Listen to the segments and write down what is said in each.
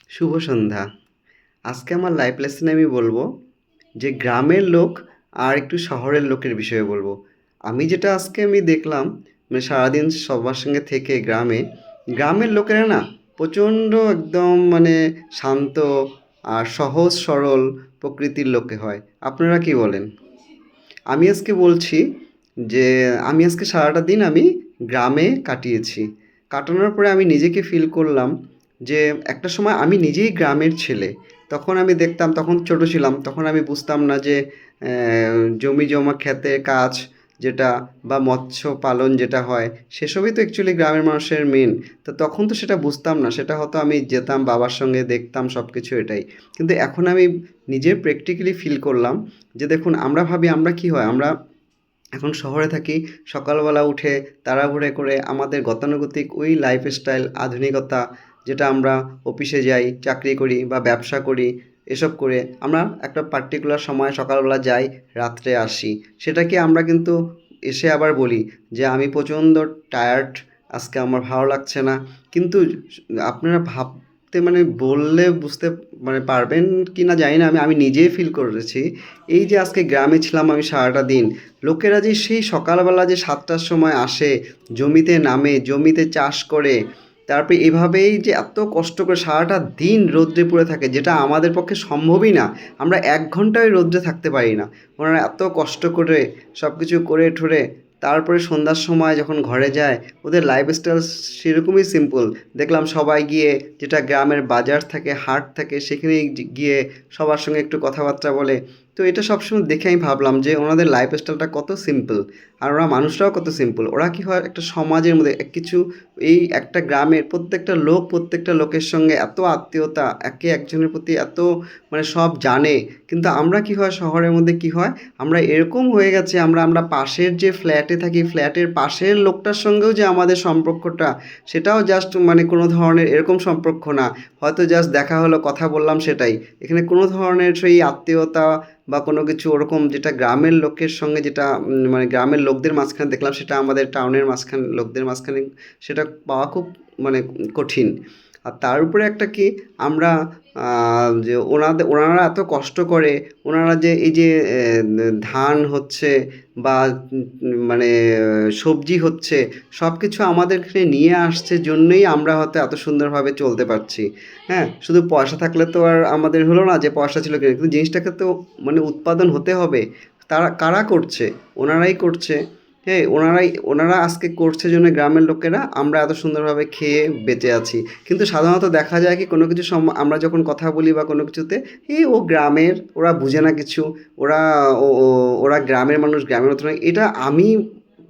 শুভ সন্ধ্যা। আজকে আমার লাইফ লেসনে আমি বলবো যে গ্রামের লোক আর একটু শহরের লোকের বিষয়ে বলবো। আমি যেটা দেখলাম, মানে সারাদিন সবার সঙ্গে থেকে গ্রামের লোকেরা না প্রচণ্ড একদম মানে শান্ত আর সহজ সরল প্রকৃতির লোকে হয়। আপনারা কি বলেন? আমি আজকে বলছি যে আমি আজকে সারাটা দিন আমি গ্রামে কাটিয়েছি। কাটানোর পরে আমি নিজেকে ফিল করলাম যে একটা সময় আমি নিজেই গ্রামের ছেলে। তখন আমি দেখতাম, তখন ছোট ছিলাম, তখন আমি বুঝতাম না যে জমি জমা ক্ষেতের কাজ যেটা বা মৎস্য পালন যেটা হয় সেসবই তো অ্যাকচুয়ালি গ্রামের মানুষের মেন। তো তখন তো সেটা বুঝতাম না, সেটা হয়তো আমি যেতাম বাবার সঙ্গে দেখতাম সব কিছু এটাই। কিন্তু এখন আমি নিজের প্র্যাকটিক্যালি ফিল করলাম যে দেখুন, আমরা ভাবি আমরা কি হয়, আমরা এখন শহরে থাকি, সকালবেলা উঠে তাড়াহুড়ো করে আমাদের গতানুগতিক ওই লাইফস্টাইল আধুনিকতা, যেটা আমরা অফিসে যাই, চাকরি করি বা ব্যবসা করি, এসব করে আমরা একটা পার্টিকুলার সময় সকালবেলা যাই, রাত্রে আসি। সেটাকে আমরা কিন্তু এসে আবার বলি যে আমি প্রচণ্ড টায়ার্ড, আজকে আমার ভালো লাগছে না। কিন্তু আপনারা ভাবতে মানে বললে বুঝতে মানে পারবেন কি না জানি না, আমি আমি নিজেই ফিল করেছি। এই যে আজকে গ্রামে ছিলাম আমি সারাটা দিন, লোকেরা যে সেই সকালবেলা যে ৭টার সময় আসে, জমিতে নামে, জমিতে চাষ করে, তারপরে এভাবেই যে এত কষ্ট করে সারাটা দিন রৌদ্রে পড়ে থাকে, যেটা আমাদের পক্ষে সম্ভবই না। আমরা ১ ঘন্টা ওই রৌদ্রে থাকতে পারি না। ওনারা এত কষ্ট করে সব কিছু করে ঠরে তারপরে সন্ধ্যার সময় যখন ঘরে যায়, ওদের লাইফস্টাইল সেরকমই সিম্পল। দেখলাম সবাই গিয়ে, যেটা গ্রামের বাজার থাকে, হাট থাকে, সেখানেই গিয়ে সবার সঙ্গে একটু কথাবার্তা বলে। তো এটা সবসময় দেখে আমি ভাবলাম যে ওনাদের লাইফস্টাইলটা কত সিম্পল, আর ওরা মানুষরাও কত সিম্পল। ওরা কি হয়, একটা সমাজের মধ্যে কিছু, এই একটা গ্রামের প্রত্যেকটা লোক প্রত্যেকটা লোকের সঙ্গে এত আত্মীয়তা, একে একজনের প্রতি এত মানে সব জানে। কিন্তু আমরা কি হয়, শহরের মধ্যে কি হয়, আমরা এরকম হয়ে গেছে, আমরা আমরা পাশের যে ফ্ল্যাটে থাকি, ফ্ল্যাটের পাশের লোকটার সঙ্গেও যে আমাদের সম্পর্কটা, সেটাও জাস্ট মানে কোনো ধরনের এরকম সম্পর্ক না। হয়তো জাস্ট দেখা হলো, কথা বললাম, সেটাই। এখানে কোনো ধরনের সেই আত্মীয়তা বা কোনো কিছু ওরকম, যেটা গ্রামের লোকের সঙ্গে যেটা মানে গ্রামের লোকদের মাঝখানে দেখলাম, সেটা আমাদের টাউনের মাঝখানে লোকদের মাঝখানে সেটা পাওয়া খুব মানে কঠিন। আর তার উপরে একটা কি, আমরা যে ওনারা এত কষ্ট করে, ওনারা যে এই যে ধান হচ্ছে বা মানে সবজি হচ্ছে, সব কিছু আমাদের এখানে নিয়ে আসছে জন্যই আমরা হয়তো এত সুন্দরভাবে চলতে পারছি। হ্যাঁ, শুধু পয়সা থাকলে তো আর আমাদের হলো না যে পয়সা ছিল কিনা, কিন্তু জিনিসটাকে তো মানে উৎপাদন হতে হবে। তারা কারা করছে? ওনারাই করছে। হ্যাঁ, ওনারা আজকে করছে জন্য গ্রামের লোকেরা আমরা এত সুন্দরভাবে খেয়ে বেঁচে আছি। কিন্তু সাধারণত দেখা যায় কি, কোনো কিছু আমরা যখন কথা বলি বা কোনো কিছুতে, ও গ্রামের, ওরা বুঝে না কিছু, ওরা ওরা গ্রামের মানুষ, গ্রামের মতো নয়, এটা আমি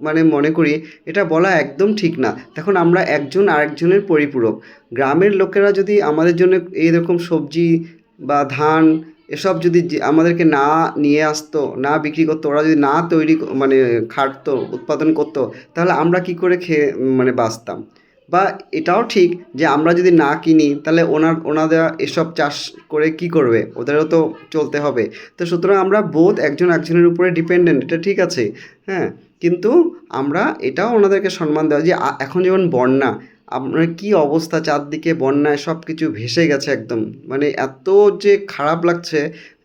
মানে মনে করি এটা বলা একদম ঠিক না। দেখুন, আমরা একজন আরেকজনের পরিপূরক। গ্রামের লোকেরা যদি আমাদের জন্য এইরকম সবজি বা ধান এসব যদি আমাদেরকে না নিয়ে আসতো, না বিক্রি করতো, ওরা যদি না মানে খাটতো, উৎপাদন করতো, তাহলে আমরা কি করে খেয়ে মানে বাঁচতাম? বা এটাও ঠিক যে আমরা যদি না কিনি, তাহলে ওনাদের এসব চাষ করে কি করবে? ওদেরও তো চলতে হবে। তো সুতরাং আমরা বোধ একজন একজনের উপরে ডিপেন্ডেন্ট, এটা ঠিক আছে। হ্যাঁ, কিন্তু আমরা এটাও ওনাদেরকে সম্মান দেওয়া যে এখন যেমন বন্যা, আপনার কি অবস্থা, চারদিকে বন্যায় সব কিছু ভেসে গেছে একদম। মানে এত যে খারাপ লাগছে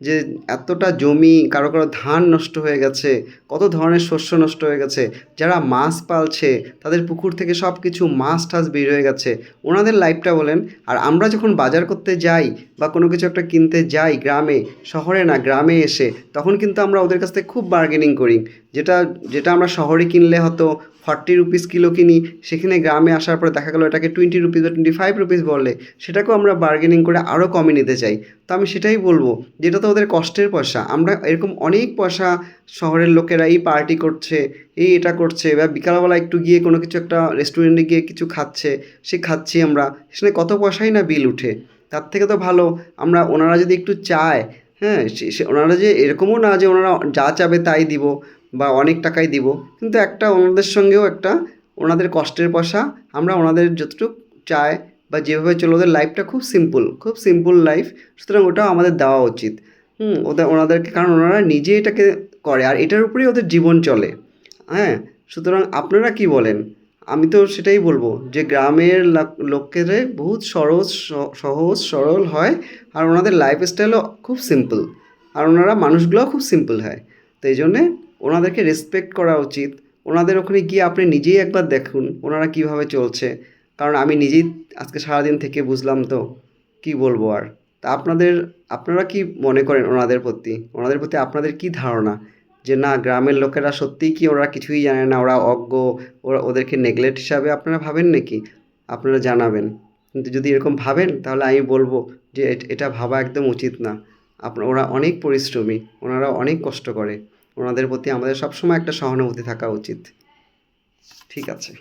যে এতটা জমি, কারো কারো ধান নষ্ট হয়ে গেছে, কত ধরনের শস্য নষ্ট হয়ে গেছে। যারা মাছ পালছে, তাদের পুকুর থেকে সব কিছু মাছ টাছ বের হয়ে গেছে। ওনাদের লাইফটা বলেন। আর আমরা যখন বাজার করতে যাই বা কোনো কিছু একটা কিনতে যাই গ্রামে, শহরে না, গ্রামে এসে, তখন কিন্তু আমরা ওদের কাছ থেকে খুব বার্গেনিং করি। যেটা যেটা আমরা শহরে কিনলে হয়তো 40 রুপিস কিলো কিনি, সেখানে গ্রামে আসার পরে দেখা গেল এটাকে 20 রুপিস বা 25 রুপিস বললে, সেটাকেও আমরা বার্গেনিং করে আরও কমে নিতে চাই। তো আমি সেটাই বলবো, যেটা তো ওদের কষ্টের পয়সা। আমরা এরকম অনেক পয়সা, শহরের লোকেরা এই পার্টি করছে, এই এটা করছে, বা বিকালবেলা একটু গিয়ে কোনো কিছু একটা রেস্টুরেন্টে গিয়ে কিছু খাচ্ছে, সে খাচ্ছি আমরা, সেখানে কত পয়সাই না বিল উঠে। তার থেকে তো ভালো আমরা, ওনারা যদি একটু চায়, হ্যাঁ, ওনারা যে এরকমও না যে ওনারা যা চাবে তাই দিব বা অনেক টাকাই দিব, কিন্তু একটা ওনাদের সঙ্গেও একটা ওনাদের কষ্টের পয়সা আমরা ওনাদের যতটুকু চায় বা যেভাবে চলে, ওদের লাইফটা খুব সিম্পল, খুব সিম্পল লাইফ। সুতরাং ওটাও আমাদের দেওয়া উচিত। ওনাদেরকে, কারণ ওনারা নিজে এটাকে করে আর এটার উপরেই ওদের জীবন চলে। হ্যাঁ, সুতরাং আপনারা কি বলেন? আমি তো সেটাই বলবো যে গ্রামের লোকেরা বহুত সহজ সরল হয়, আর ওনাদের লাইফস্টাইলও খুব সিম্পল, আর ওনারা মানুষগুলোও খুব সিম্পল হয়। তো এই জন্যে ওনাদেরকে রেসপেক্ট করা উচিত। ওনাদের ওখানে গিয়ে আপনি নিজেই একবার দেখুন ওনারা কীভাবে চলছে, কারণ আমি নিজেই আজকে সারাদিন থেকে বুঝলাম তো, কি বলবো আর। তা আপনারা কি মনে করেন ওনাদের প্রতি আপনাদের কি ধারণা, যে না গ্রামের লোকেরা সত্যিই কি ওরা কিছুই জানে না, ওরা অজ্ঞ, ওদেরকে নেগলেক্ট হিসাবে আপনারা ভাবেন নাকি? আপনারা জানাবেন। কিন্তু যদি এরকম ভাবেন তাহলে আমি বলবো যে এটা ভাবা একদম উচিত না। ওরা অনেক পরিশ্রমী, ওনারা অনেক কষ্ট করে, ওনাদের প্রতি আমাদের সবসময় একটা সহানুভূতি থাকা উচিত। ঠিক আছে।